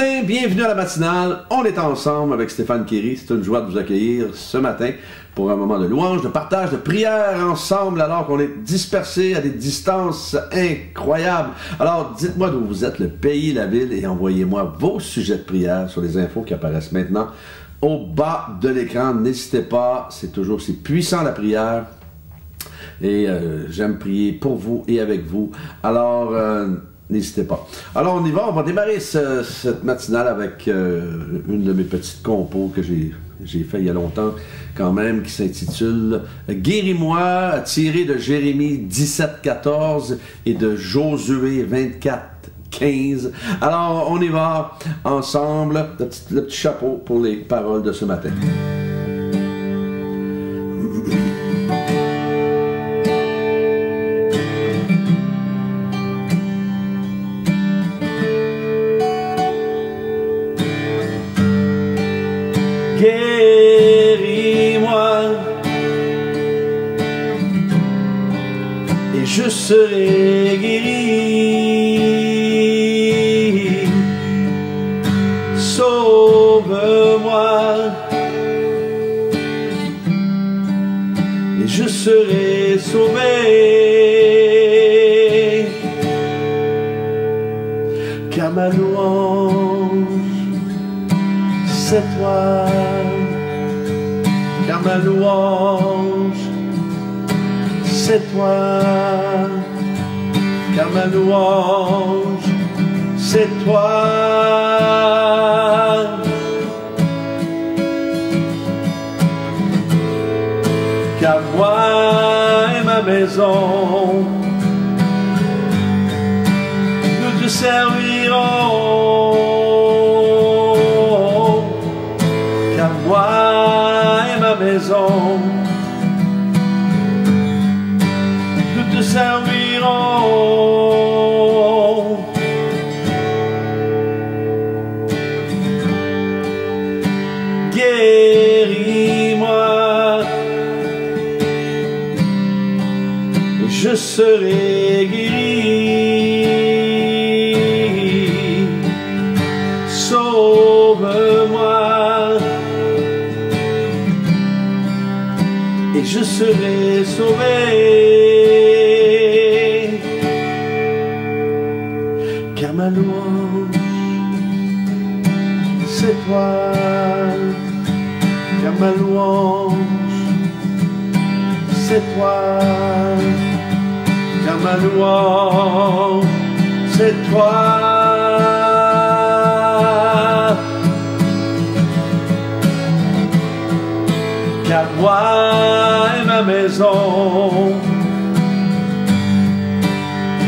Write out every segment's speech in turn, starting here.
matin, bienvenue à la matinale. On est ensemble avec Stéphane Kéry. C'est une joie de vous accueillir ce matin pour un moment de louange, de partage, de prière ensemble alors qu'on est dispersés à des distances incroyables. Alors dites-moi d'où vous êtes, le pays, la ville, et envoyez-moi vos sujets de prière sur les infos qui apparaissent maintenant au bas de l'écran. N'hésitez pas, c'est puissant la prière. Et j'aime prier pour vous et avec vous. Alors, n'hésitez pas. Alors, on y va. On va démarrer cette matinale avec une de mes petites compos que j'ai fait il y a longtemps, quand même, qui s'intitule « Guéris-moi », tiré de Jérémie 17,14 et de Josué 24,15. Alors, on y va ensemble. Le petit chapeau pour les paroles de ce matin. Guéris-moi et je serai guéri. Sauve-moi et je serai sauvé. Car ma louange, c'est toi. Car ma louange, c'est toi. Car ma louange, c'est toi. Car moi et ma maison, nous te servirons. Car moi et ma maison, nous te servirons. Guéris-moi et je serai guéri. Sauve-moi et je serai sauvé. Car ma louange, c'est toi. Car ma louange, c'est toi. Car ma louange, c'est toi. Car moi et ma maison,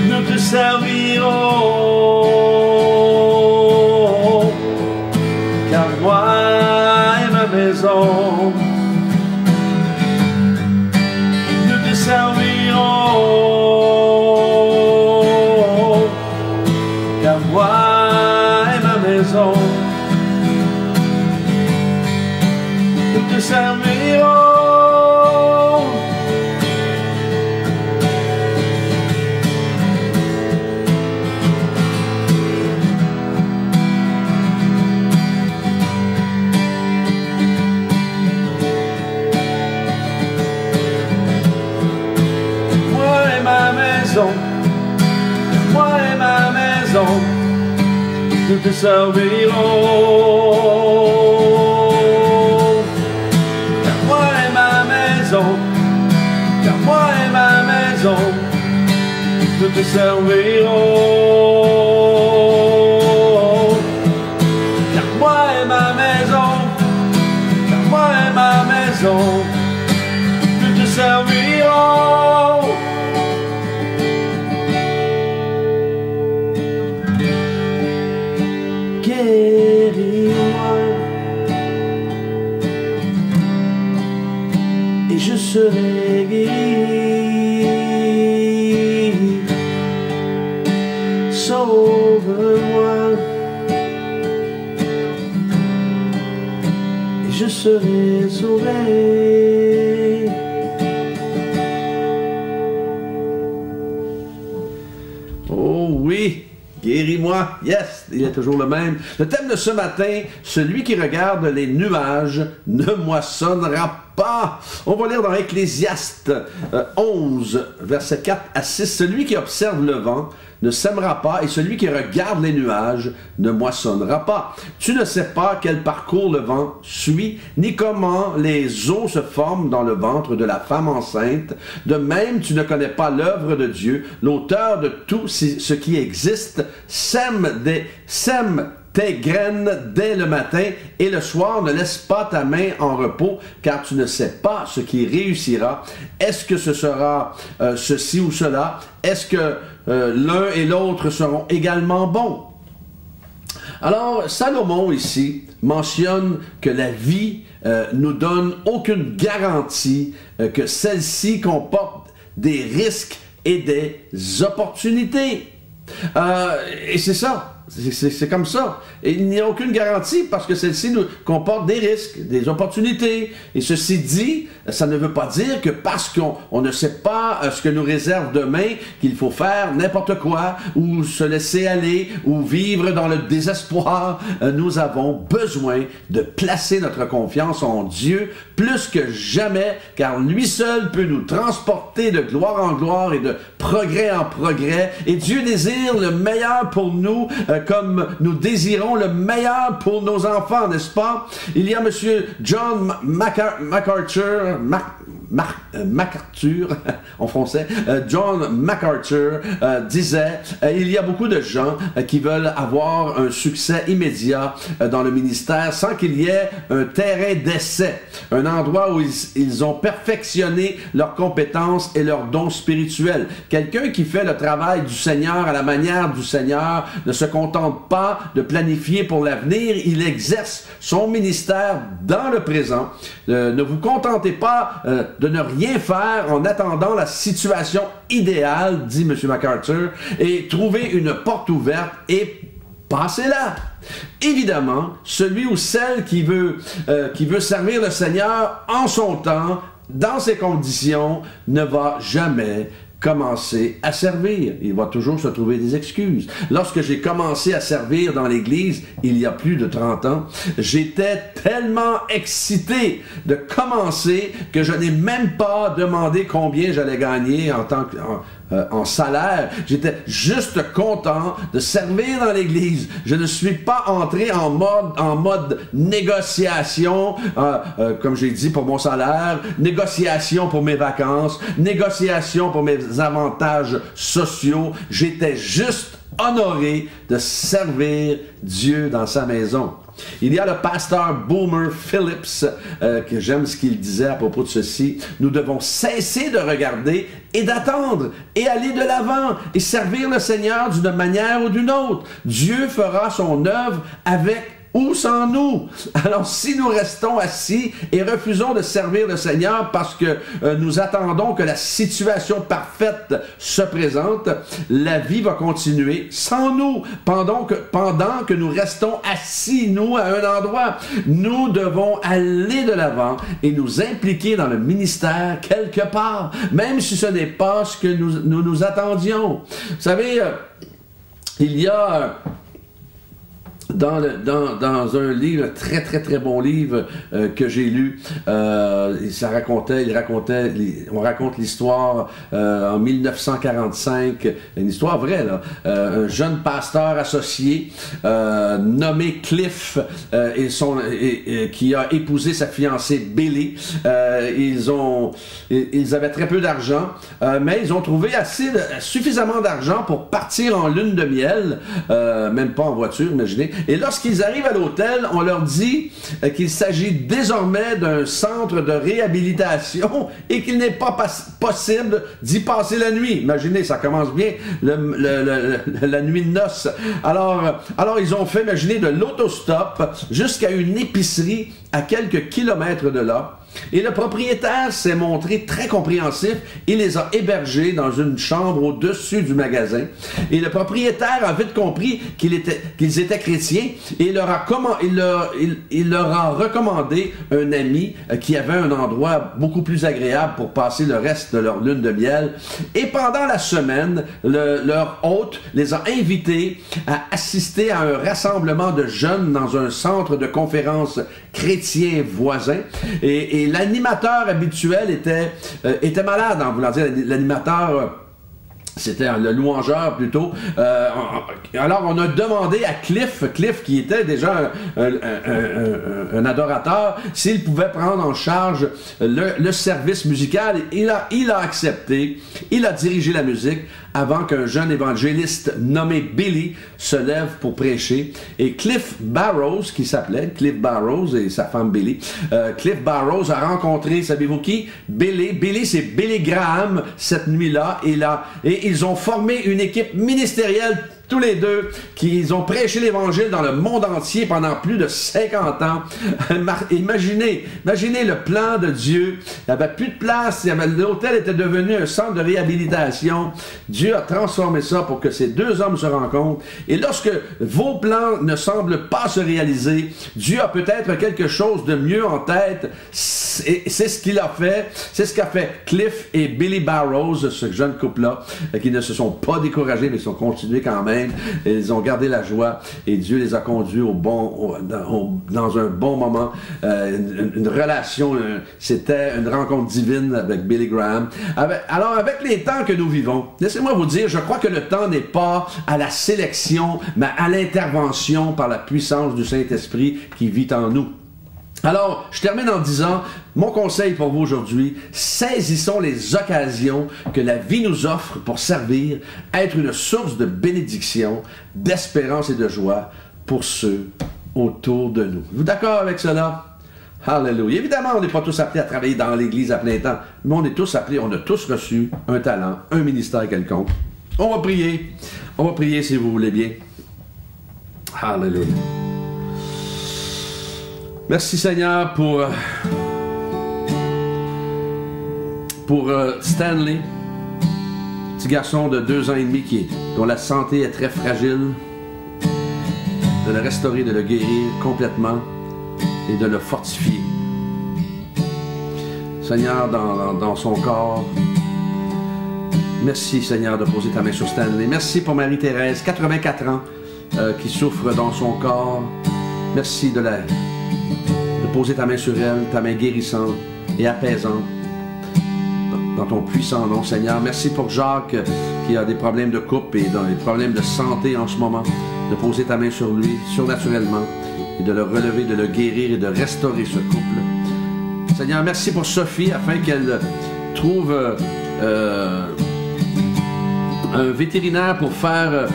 nous te servirons. Car moi et ma maison, nous te servirons. Car moi et ma maison, nous te servirons. Moi et ma maison, moi et ma maison, nous te servirons. Car moi et ma maison, nous te servirons. Car moi et ma maison, car moi et ma maison, nous te servirons. Guéris-moi et je serai guéri. Sauve-moi et je serai sauvé. Oh oui, guéris-moi. moi. Yes, il est toujours le même. Le thème de ce matin, celui qui regarde les nuages ne moissonnera pas. On va lire dans Ecclésiaste 11, versets 4 à 6. Celui qui observe le vent ne sèmera pas, et celui qui regarde les nuages ne moissonnera pas. Tu ne sais pas quel parcours le vent suit, ni comment les eaux se forment dans le ventre de la femme enceinte. De même, tu ne connais pas l'œuvre de Dieu, l'auteur de tout ce qui existe, sème tes graines dès le matin, et le soir ne laisse pas ta main en repos, car tu ne sais pas ce qui réussira. Est-ce que ce sera ceci ou cela? Est-ce que l'un et l'autre seront également bons? Alors, Salomon ici mentionne que la vie nous donne aucune garantie que celle-ci comporte des risques et des opportunités. Et c'est ça. C'est comme ça. Et il n'y a aucune garantie parce que celle-ci nous comporte des risques, des opportunités. Et ceci dit, ça ne veut pas dire que parce qu'on ne sait pas ce que nous réserve demain, qu'il faut faire n'importe quoi, ou se laisser aller, ou vivre dans le désespoir. Nous avons besoin de placer notre confiance en Dieu plus que jamais, car lui seul peut nous transporter de gloire en gloire et de progrès en progrès. Et Dieu désire le meilleur pour nous, comme nous désirons le meilleur pour nos enfants, n'est-ce pas? Il y a M. John MacArthur, MacArthur en français, John MacArthur disait, il y a beaucoup de gens qui veulent avoir un succès immédiat dans le ministère sans qu'il y ait un terrain d'essai, un endroit où ils ont perfectionné leurs compétences et leurs dons spirituels. Quelqu'un qui fait le travail du Seigneur à la manière du Seigneur ne se contente pas de planifier pour l'avenir, il exerce son ministère dans le présent. Ne vous contentez pas de ne rien faire en attendant la situation idéale, dit M. MacArthur, et trouvez une porte ouverte et passez-la. Évidemment, celui ou celle qui veut servir le Seigneur en son temps, dans ses conditions, ne va jamais commencer à servir. Il va toujours se trouver des excuses. Lorsque j'ai commencé à servir dans l'Église, il y a plus de 30 ans, j'étais tellement excité de commencer que je n'ai même pas demandé combien j'allais gagner en salaire. J'étais juste content de servir dans l'Église. Je ne suis pas entré en mode négociation, comme j'ai dit, pour mon salaire, négociation pour mes vacances, négociation pour mes avantages sociaux. J'étais juste honoré de servir Dieu dans sa maison. Il y a le pasteur Boomer Phillips, que j'aime ce qu'il disait à propos de ceci. Nous devons cesser de regarder et d'attendre et aller de l'avant et servir le Seigneur d'une manière ou d'une autre. Dieu fera son œuvre avec ou sans nous. Alors, si nous restons assis et refusons de servir le Seigneur parce que nous attendons que la situation parfaite se présente, la vie va continuer sans nous. Pendant que nous restons assis, nous, à un endroit, nous devons aller de l'avant et nous impliquer dans le ministère quelque part, même si ce n'est pas ce que nous attendions. Vous savez, il y a... Dans un livre, très bon livre que j'ai lu, on raconte l'histoire en 1945, une histoire vraie, là, un jeune pasteur associé nommé Cliff qui a épousé sa fiancée Billy. Ils avaient très peu d'argent, mais ils ont trouvé suffisamment d'argent pour partir en lune de miel, même pas en voiture, imaginez. Et lorsqu'ils arrivent à l'hôtel, on leur dit qu'il s'agit désormais d'un centre de réhabilitation et qu'il n'est pas possible d'y passer la nuit. Imaginez, ça commence bien, la nuit de noces. Alors ils ont fait, imaginez, de l'autostop jusqu'à une épicerie à quelques kilomètres de là. Et le propriétaire s'est montré très compréhensif. Il les a hébergés dans une chambre au-dessus du magasin. Et le propriétaire a vite compris qu'ils étaient chrétiens. Et il leur a recommandé un ami qui avait un endroit beaucoup plus agréable pour passer le reste de leur lune de miel. Et pendant la semaine, leur hôte les a invités à assister à un rassemblement de jeunes dans un centre de conférences chrétien voisin. Et l'animateur habituel était malade, en voulant dire. L'animateur... C'était le louangeur plutôt. Alors on a demandé à Cliff qui était déjà un adorateur, s'il pouvait prendre en charge le service musical. Il a accepté. Il a dirigé la musique avant qu'un jeune évangéliste nommé Billy se lève pour prêcher. Et Cliff Barrows, qui s'appelait Cliff Barrows et sa femme Billy, Cliff Barrows a rencontré, savez-vous qui? Billy. Billy, c'est Billy Graham cette nuit-là. Et ils ont formé une équipe ministérielle tous les deux, qui ont prêché l'Évangile dans le monde entier pendant plus de 50 ans. Imaginez le plan de Dieu. Il n'y avait plus de place. L'hôtel était devenu un centre de réhabilitation. Dieu a transformé ça pour que ces deux hommes se rencontrent. Et lorsque vos plans ne semblent pas se réaliser, Dieu a peut-être quelque chose de mieux en tête. C'est ce qu'il a fait. C'est ce qu'a fait Cliff et Billy Barrows, ce jeune couple-là, qui ne se sont pas découragés, mais ils ont continué quand même. Et ils ont gardé la joie et Dieu les a conduits dans un bon moment, une relation, c'était une rencontre divine avec Billy Graham. Alors avec les temps que nous vivons, laissez-moi vous dire, je crois que le temps n'est pas à la sélection, mais à l'intervention par la puissance du Saint-Esprit qui vit en nous. Alors, je termine en disant, mon conseil pour vous aujourd'hui, saisissons les occasions que la vie nous offre pour servir, être une source de bénédiction, d'espérance et de joie pour ceux autour de nous. Êtes-vous d'accord avec cela? Alléluia. Évidemment, on n'est pas tous appelés à travailler dans l'Église à plein temps, mais on est tous appelés, on a tous reçu un talent, un ministère quelconque. On va prier si vous voulez bien. Alléluia. Merci Seigneur pour Stanley, petit garçon de 2 ans et demi dont la santé est très fragile, de le restaurer, de le guérir complètement et de le fortifier. Seigneur, dans son corps, merci Seigneur de poser ta main sur Stanley. Merci pour Marie-Thérèse, 84 ans, qui souffre dans son corps. Merci de poser ta main sur elle, ta main guérissante et apaisante, dans ton puissant nom, Seigneur. Merci pour Jacques, qui a des problèmes de couple et des problèmes de santé en ce moment, de poser ta main sur lui, surnaturellement, et de le relever, de le guérir et de restaurer ce couple. Seigneur, merci pour Sophie, afin qu'elle trouve un vétérinaire pour faire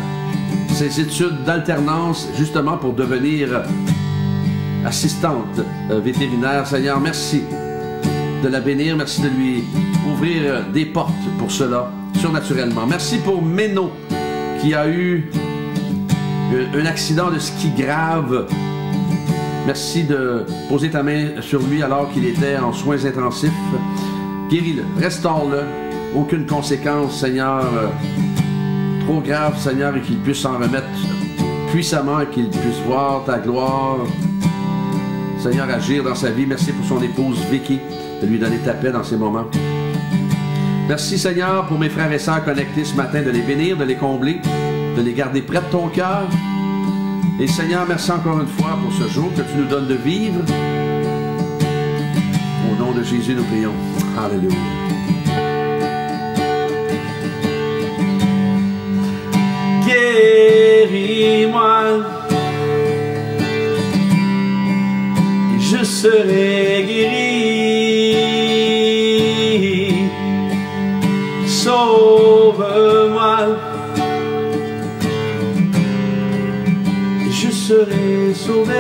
ses études d'alternance, justement pour devenir assistante vétérinaire. Seigneur, merci de la bénir, merci de lui ouvrir des portes pour cela, surnaturellement. Merci pour Méno, qui a eu un accident de ski grave. Merci de poser ta main sur lui alors qu'il était en soins intensifs. Guéris-le, restaure-le, aucune conséquence, Seigneur, trop grave, Seigneur, et qu'il puisse s'en remettre puissamment, et qu'il puisse voir ta gloire, Seigneur, agir dans sa vie. Merci pour son épouse Vicky, de lui donner ta paix dans ces moments. Merci, Seigneur, pour mes frères et sœurs connectés ce matin, de les bénir, de les combler, de les garder près de ton cœur. Et Seigneur, merci encore une fois pour ce jour que tu nous donnes de vivre. Au nom de Jésus, nous prions. Alléluia. Guéris-moi, et je serai guéri. Sauve-moi, et je serai sauvé.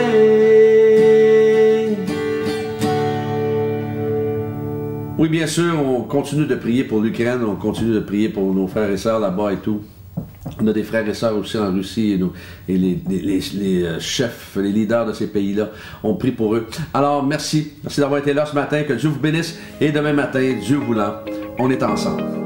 Oui, bien sûr, on continue de prier pour l'Ukraine, on continue de prier pour nos frères et sœurs là-bas et tout. On a des frères et sœurs aussi en Russie et les chefs, les leaders de ces pays-là ont pris pour eux. Alors, merci. Merci d'avoir été là ce matin. Que Dieu vous bénisse. Et demain matin, Dieu voulant, on est ensemble.